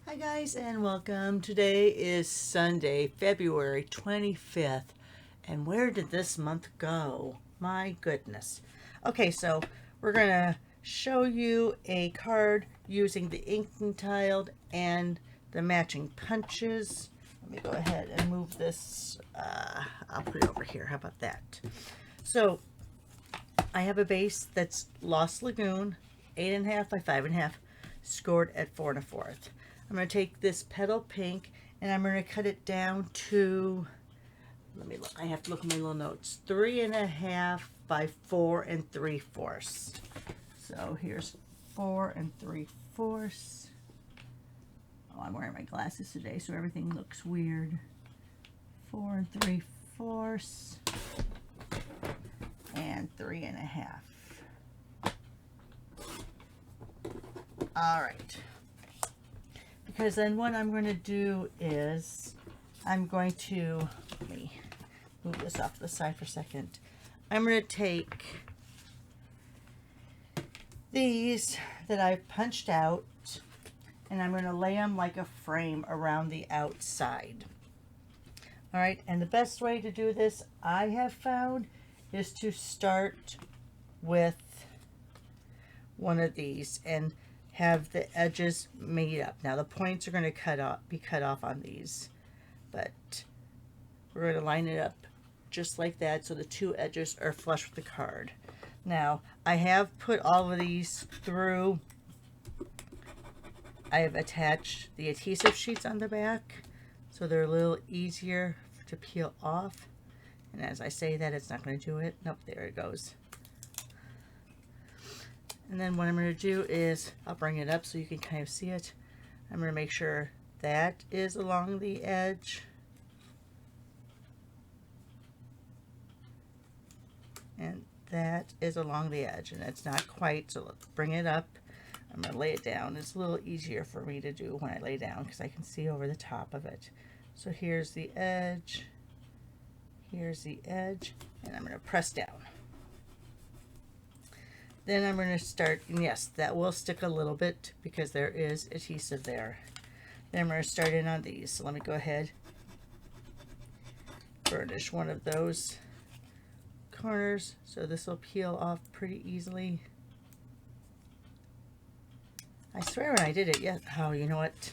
Hi guys and welcome. Today is Sunday, February 25th. And where did this month go? My goodness. Okay, so we're going to show you a card using the inking tiled and the matching punches. Let me go ahead and move this. I'll put it over here. How about that? So I have a base that's Lost Lagoon, 8.5 by 5.5, scored at 4 1/4. I'm going to take this petal pink and I'm going to cut it down to, let me look, I have to look at my little notes, 3.5 by 4 3/4. So here's 4 3/4. Oh, I'm wearing my glasses today, so everything looks weird. 4 3/4 and 3.5. All right. Because then what I'm going to do is I'm going to, let me move this off to the side for a second. I'm going to take these that I've punched out and I'm going to lay them like a frame around the outside. All right, and the best way to do this I have found is to start with one of these and have the edges made up. Now the points are going to be cut off on these, but we're going to line it up just like that so the two edges are flush with the card. Now I have put all of these through. I have attached the adhesive sheets on the back so they're a little easier to peel off. And as I say that, it's not going to do it. Nope, there it goes. And then what I'm going to do is I'll bring it up so you can kind of see it. I'm going to make sure that is along the edge. And that is along the edge. And it's not quite, so let's bring it up. I'm going to lay it down. It's a little easier for me to do when I lay down because I can see over the top of it. So here's the edge. Here's the edge. And I'm going to press down. Then I'm going to start, and yes, that will stick a little bit because there is adhesive there. Then I'm going to start in on these. So let me go ahead, burnish one of those corners. So this will peel off pretty easily. I swear when I did it, yeah, oh, you know what?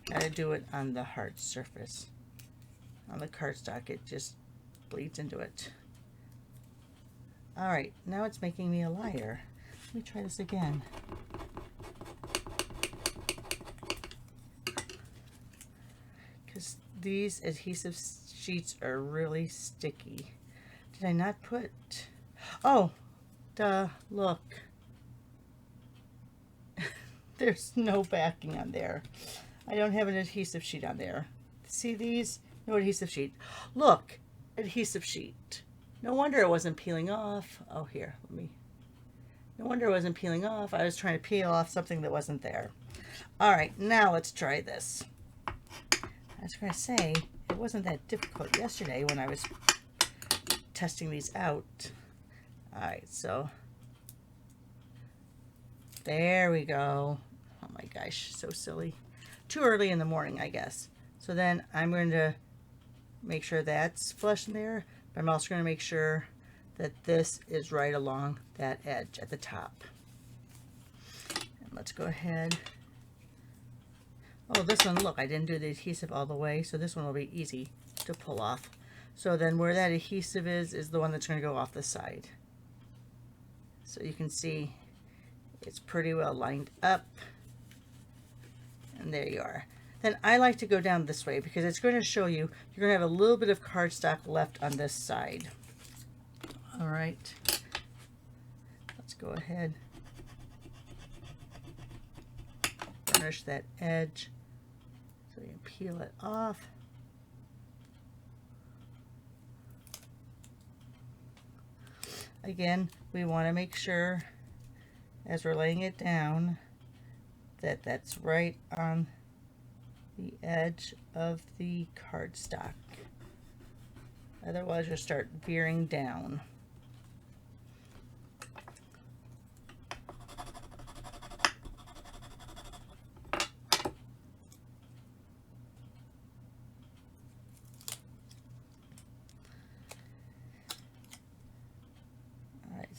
Gotta do it on the hard surface. On the cardstock, it just bleeds into it. All right, now it's making me a liar. Let me try this again. Because these adhesive sheets are really sticky. Did I not put, oh, duh, look. There's no backing on there. I don't have an adhesive sheet on there. See these? No adhesive sheet. Look, adhesive sheet. No wonder it wasn't peeling off. Oh, here, let me. No wonder it wasn't peeling off. I was trying to peel off something that wasn't there. All right, now let's try this. I was going to say, it wasn't that difficult yesterday when I was testing these out. All right, so there we go. Oh my gosh, so silly. Too early in the morning, I guess. So then I'm going to make sure that's flush in there. But I'm also going to make sure that this is right along that edge at the top. And let's go ahead. Oh, this one, look, I didn't do the adhesive all the way, so this one will be easy to pull off. So then where that adhesive is the one that's going to go off the side. So you can see it's pretty well lined up. And there you are. Then I like to go down this way because it's going to show you, you're going to have a little bit of cardstock left on this side. All right, let's go ahead, burnish that edge so you can peel it off. Again, we want to make sure as we're laying it down that that's right on the edge of the cardstock. Otherwise you'll start veering down.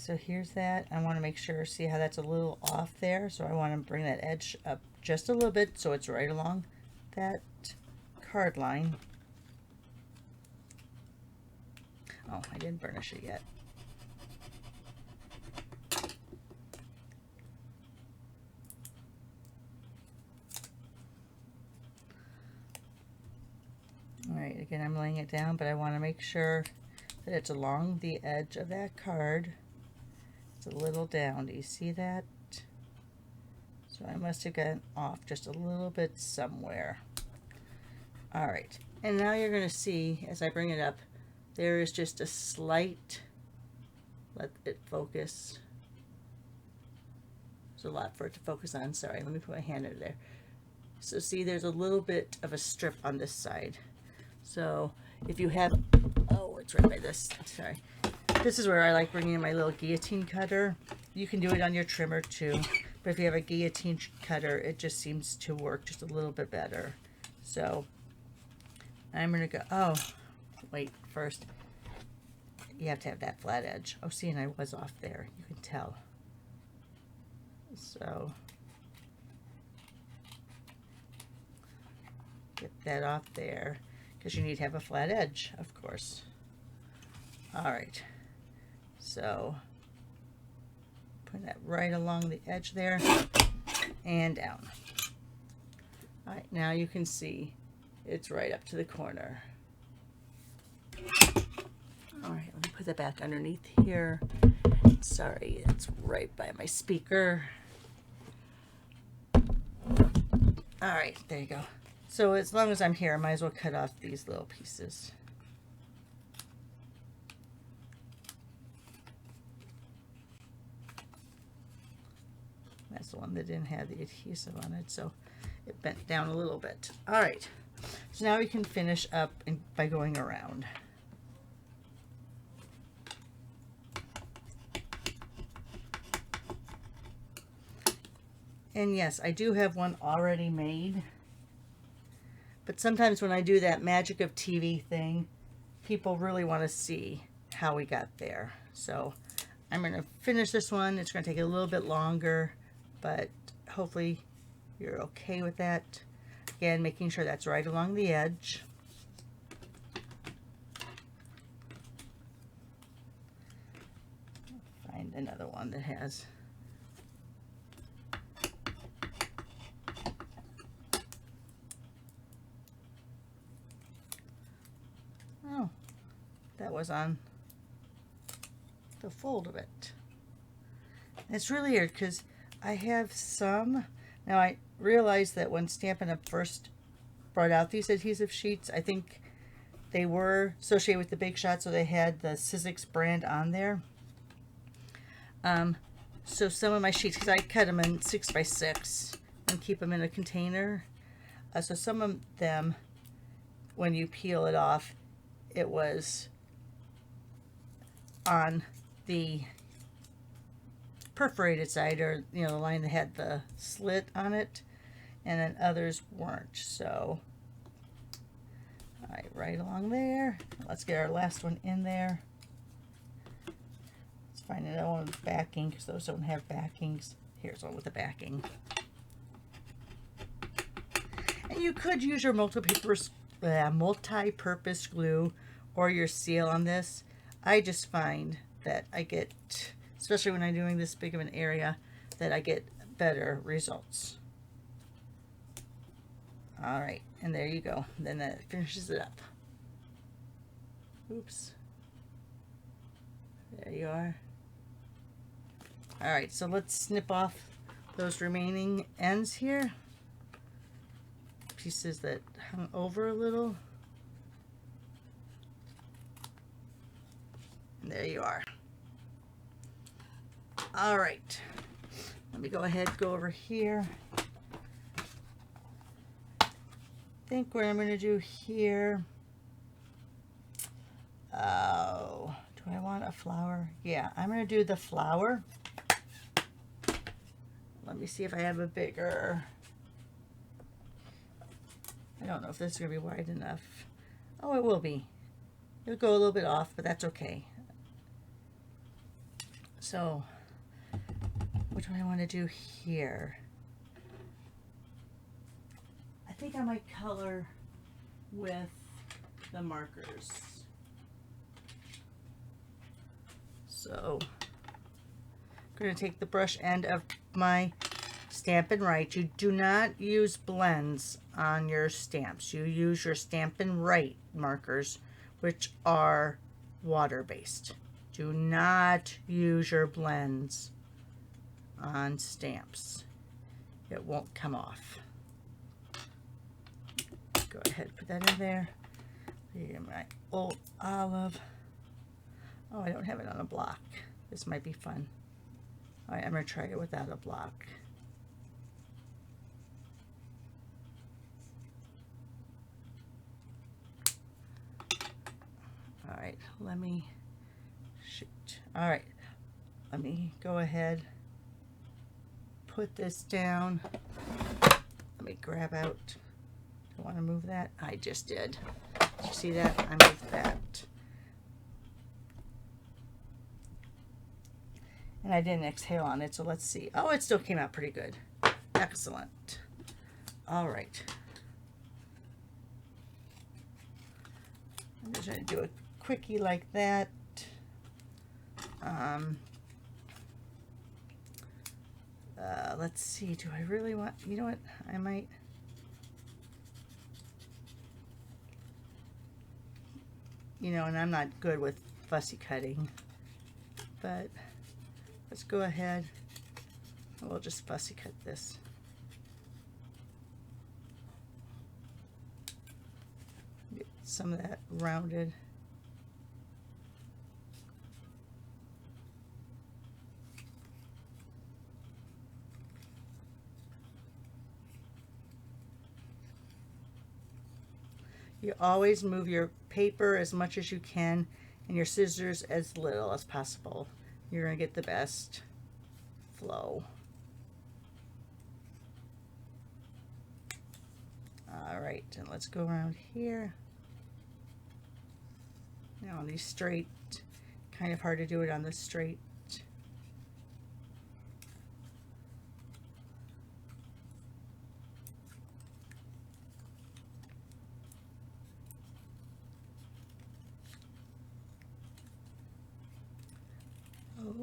so here's that. I want to make sure, see how that's a little off there, so I want to bring that edge up just a little bit so it's right along that card line. Oh, I didn't burnish it yet. All right, again, I'm laying it down, but I want to make sure that it's along the edge of that card. It's a little down. Do you see that? So I must have gotten off just a little bit somewhere. All right, and now you're going to see, as I bring it up, there is just a slight, let it focus. There's a lot for it to focus on. Sorry, let me put my hand under there. So see, there's a little bit of a strip on this side. So if you have, oh, it's right by this, sorry. This is where I like bringing in my little guillotine cutter. You can do it on your trimmer too, but if you have a guillotine cutter, it just seems to work just a little bit better. So I'm gonna go, oh, wait, first, you have to have that flat edge. Oh, see, and I was off there, you can tell. So get that off there, because you need to have a flat edge, of course. All right, so put that right along the edge there and down. All right, now you can see it's right up to the corner. All right, let me put that back underneath here. Sorry, it's right by my speaker. All right, there you go. So as long as I'm here, I might as well cut off these little pieces. That's the one that didn't have the adhesive on it, so it bent down a little bit. All right, so now we can finish up by going around. And yes, I do have one already made. But sometimes when I do that magic of TV thing, people really want to see how we got there. So I'm going to finish this one. It's going to take a little bit longer, but hopefully you're okay with that. Again, making sure that's right along the edge. Find another one that has. Oh, that was on the fold of it. It's really weird because I have some. Now I realized that when Stampin' Up! First brought out these adhesive sheets, I think they were associated with the Big Shot, so they had the Sizzix brand on there. So some of my sheets, because I cut them in 6x6 and keep them in a container. So some of them, when you peel it off, it was on the perforated side, or you know, the line that had the slit on it, and then others weren't. So all right, right along there. Let's get our last one in there. Let's find another one with backing, because those don't have backings. Here's one with the backing. And you could use your multi-purpose glue or your seal on this. I just find that I get, especially when I'm doing this big of an area, that I get better results. All right, and there you go. Then that finishes it up. Oops. There you are. All right, so let's snip off those remaining ends here. Pieces that hung over a little. And there you are. All right, let me go ahead, go over here. I think what I'm going to do here, oh, do I want a flower? Yeah, I'm going to do the flower. Let me see if I have a bigger, I don't know if this is going to be wide enough. Oh, it will be. It'll go a little bit off, but that's okay. So what do I want to do here? I think I might color with the markers. So I'm going to take the brush end of my Stampin' Right. You do not use blends on your stamps. You use your Stampin' Right markers, which are water-based. Do not use your blends on stamps. It won't come off. Go ahead, put that in there. Here's my old olive. Oh, I don't have it on a block. This might be fun. All right, I'm going to try it without a block. All right, let me shoot. All right, let me go ahead, put this down. Let me grab out. Do I want to move that? I just did. Did you see that? I moved that. And I didn't exhale on it, so let's see. Oh, it still came out pretty good. Excellent. All right. I'm just going to do a quickie like that. Let's see. Do I really want... You know what? I might... You know, and I'm not good with fussy cutting, but let's go ahead. We'll just fussy cut this. Get some of that rounded. You always move your paper as much as you can and your scissors as little as possible. You're going to get the best flow. All right, and let's go around here. Now on these straight, kind of hard to do it on the straight.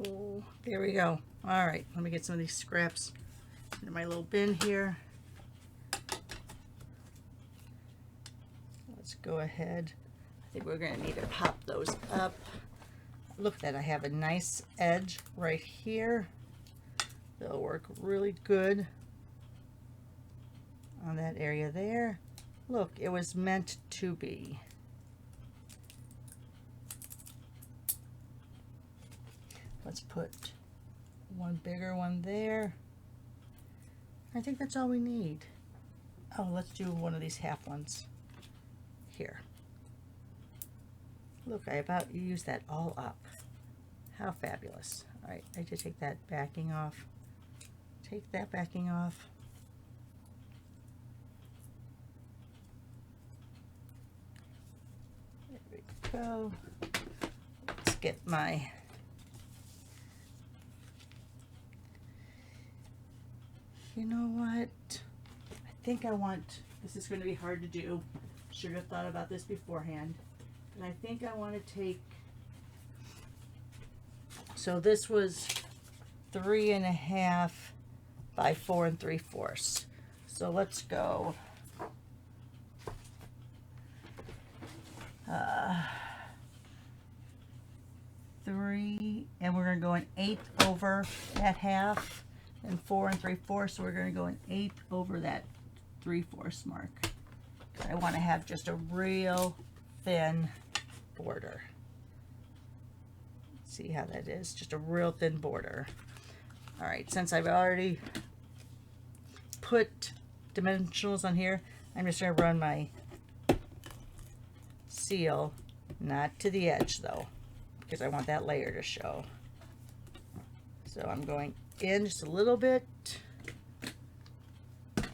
Oh, there we go. All right, let me get some of these scraps into my little bin here. Let's go ahead. I think we're going to need to pop those up. Look, that I have a nice edge right here. They'll work really good on that area there. Look, it was meant to be. Let's put one bigger one there. I think that's all we need. Oh, let's do one of these half ones here. Look, I about used that all up. How fabulous. All right, I just take that backing off. Take that backing off. There we go. Let's get my... You know what? I think I want, this is going to be hard to do. Should have thought about this beforehand. And I think I want to take, so this was 3.5 by 4 3/4. So let's go 3, and we're going to go an 1/8 over that half. And 4 3/4, so we're going to go an 1/8 over that 3/4 mark. I want to have just a real thin border. See how that is? Just a real thin border. All right, since I've already put dimensionals on here, I'm just going to run my seal, not to the edge though, because I want that layer to show. So I'm going in just a little bit. I'm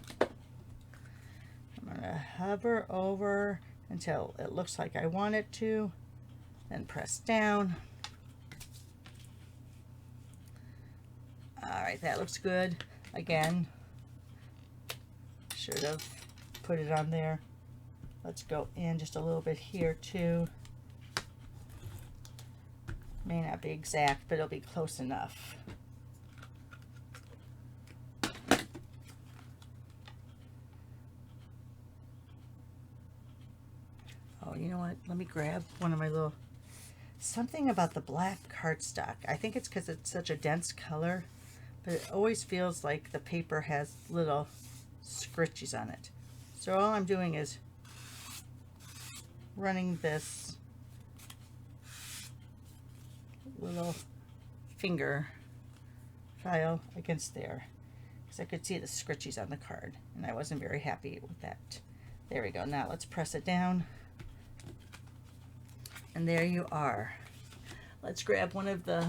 going to hover over until it looks like I want it to, then press down. right, that looks good. Again, should have put it on there. Let's go in just a little bit here too. May not be exact, but it'll be close enough. Oh, you know what? Let me grab one of my little... Something about the black cardstock. I think it's because it's such a dense color, but it always feels like the paper has little scritches on it. So all I'm doing is running this little finger file against there, because I could see the scritches on the card, and I wasn't very happy with that. There we go. Now let's press it down. And there you are. Let's grab one of the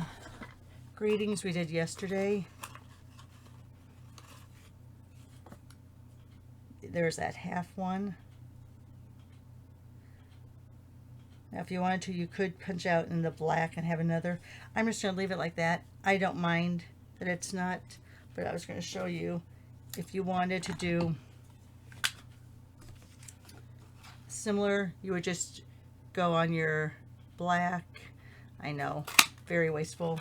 greetings we did yesterday. There's that half one. Now if you wanted to, you could punch out in the black and have another. I'm just going to leave it like that. I don't mind that it's not, but I was going to show you if you wanted to do similar, you would just go on your black. I know, very wasteful.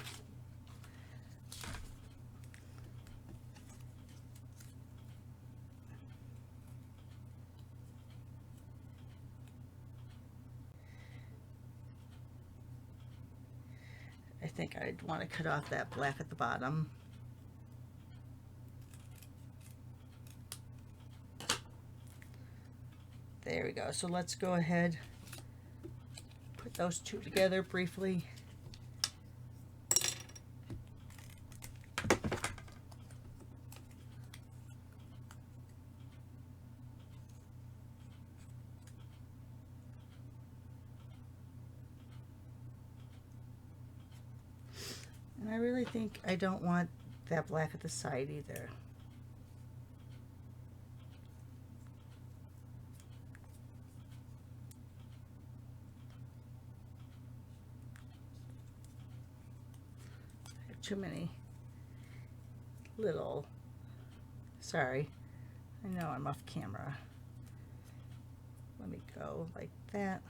I think I'd want to cut off that black at the bottom. There we go. So let's go ahead, put those two together briefly. And I really think I don't want that black at the side either. Too many little, sorry, I know I'm off camera. Let me go like that.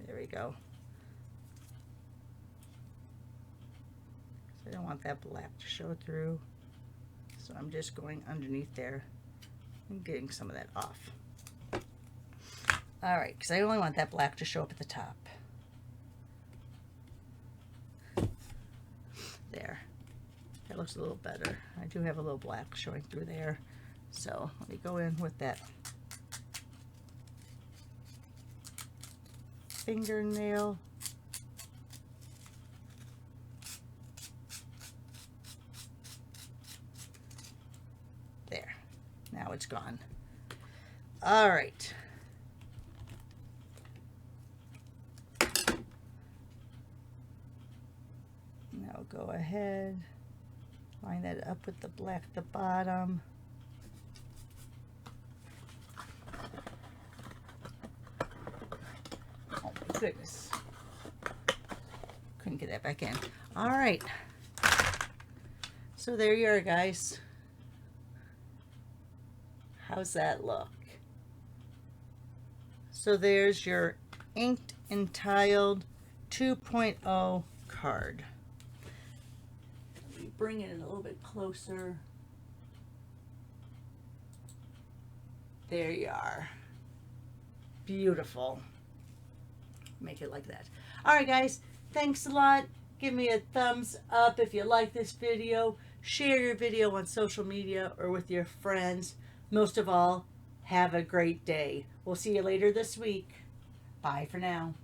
There we go. So I don't want that black to show through, so I'm just going underneath there and getting some of that off. All right, because I only want that black to show up at the top. There. That looks a little better. I do have a little black showing through there. So let me go in with that fingernail. There. Now it's gone. All right. Now go ahead, line that up with the black at the bottom. Oh my goodness. Couldn't get that back in. All right. So there you are, guys. How's that look? So there's your inked and tiled 2.0 card. Bring it in a little bit closer. There you are. Beautiful. Make it like that. All right, guys. Thanks a lot. Give me a thumbs up if you like this video. Share your video on social media or with your friends. Most of all, have a great day. We'll see you later this week. Bye for now.